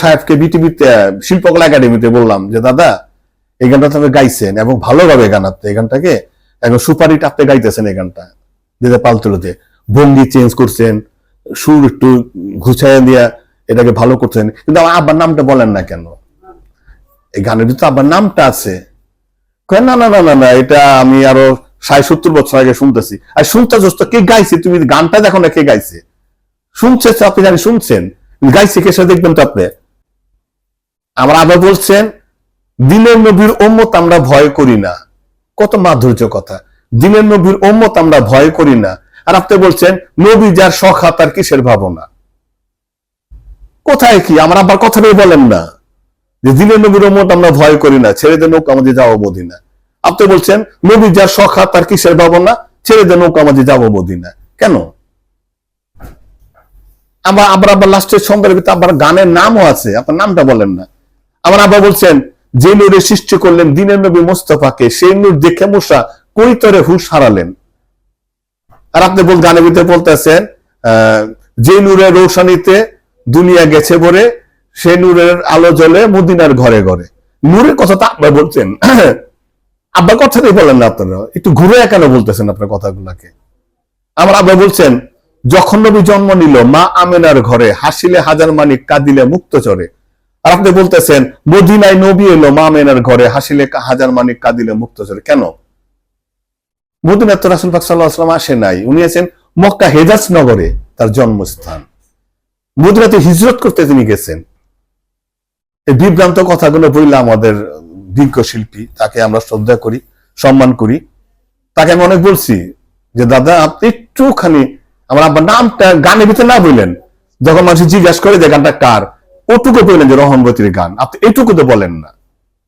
সাহেবকে বিটিভিতে শিল্পকলা একাডেমিতে বললাম যে দাদা এই গানটা আপনি গাইছেন এবং ভালোভাবে গান, আপনি এই গানটাকে এখন সুপারিট আপনি গাইতেছেন, এই গানটা যেটা পালতুলোতে ভঙ্গি চেঞ্জ করছেন, সুর একটু ঘুষাইয়া দিয়া এটাকে ভালো করছেন, কিন্তু আমার আব্বার নামটা বলেন না কেন? এই গানের ভিতরে আব্বার নামটা আছে। না না না না না, এটা আমি আরো 60-70 বছর আগে শুনতেছি। আর শুনতে দোস্ত কে গাইছে, তুমি গানটা দেখো না কে গাইছে, শুনছে আপনি জানি শুনছেন, গাইছে কে সে দেখবেন তো আপনি। আমার আবার বলছেন দিনের নবীর উম্মত আমরা ভয় করি না, কত মাধুর্য কথা, দিনের নবীর উম্মত আমরা ভয় করি না, আর আপনি বলছেন নবী যার সখা তার কিসের ভাবনা। কোথায় কি আমার আবার কথাটাই বলেন না যে দিনের নবীর উম্মত আমরা ভয় করি না, ছেড়ে দে নৌকা আমাদের যাবো মদিনা। আপনি বলছেন নবী যার সখা তার কিসের ভাবনা, ছেড়ে দে নৌকা আমাদের যাবো মদিনা। কেন? আবার লাস্টের সন্ধ্যার ভিতরে আবার গানের নামও আছে, আপনার নামটা বলেন না। আমার আবার বলছেন যে নূরে সৃষ্টি করলেন দিনের নবী মোস্তফাকে, সেই নূর দেখে মুসা কৈতরে হুশ হারালেন। আর আপনি গানের ভিতরে বলতেছেন যে নূরের রৌশনীতে দুনিয়া গেছে ভরে, সেই নূরের আলো জ্বলে মদিনার ঘরে ঘরে। নূরের কথা তো আব্বা বলছেন, আব্বার কথাটাই বলেন না আপনারা, একটু ঘুরে কেন বলতেছেন আপনার কথাগুলাকে। আমার আব্বা বলছেন যখন নবী জন্ম নিল মা আমেনার ঘরে, হাসিলে হাজার মানিক কাঁদিলে মুক্ত চরে। আর আপনি বলতেছেন মদিনায় নবী এলো মা আমেনার ঘরে, হাসিলে হাজার মানিক কাঁদিলে মুক্ত চরে। কেন? মদিনায় তো রাসূল পাক সাল্লাল্লাহু আলাইহি ওয়াসাল্লাম আসে নাই, উনি আছেন মক্কা হেজাজ নগরে, তার জন্মস্থান। মদিনাতে হিজরত করতে তিনি গেছেন। এই বিভ্রান্ত কথাগুলো বললে আমাদের বিজ্ঞ শিল্পী, তাকে আমরা শ্রদ্ধা করি, সম্মান করি, তাকে আমি অনেক বলছি যে দাদা আপনি একটুখানি আমার আব্বার নামটা গানের ভিতরে না বললেন, যখন মানুষ জিজ্ঞাসা করে যে গানটা কার, ওটুকু বললেন যে রহমতের গান, আপনি এটুকু তো বলেন না।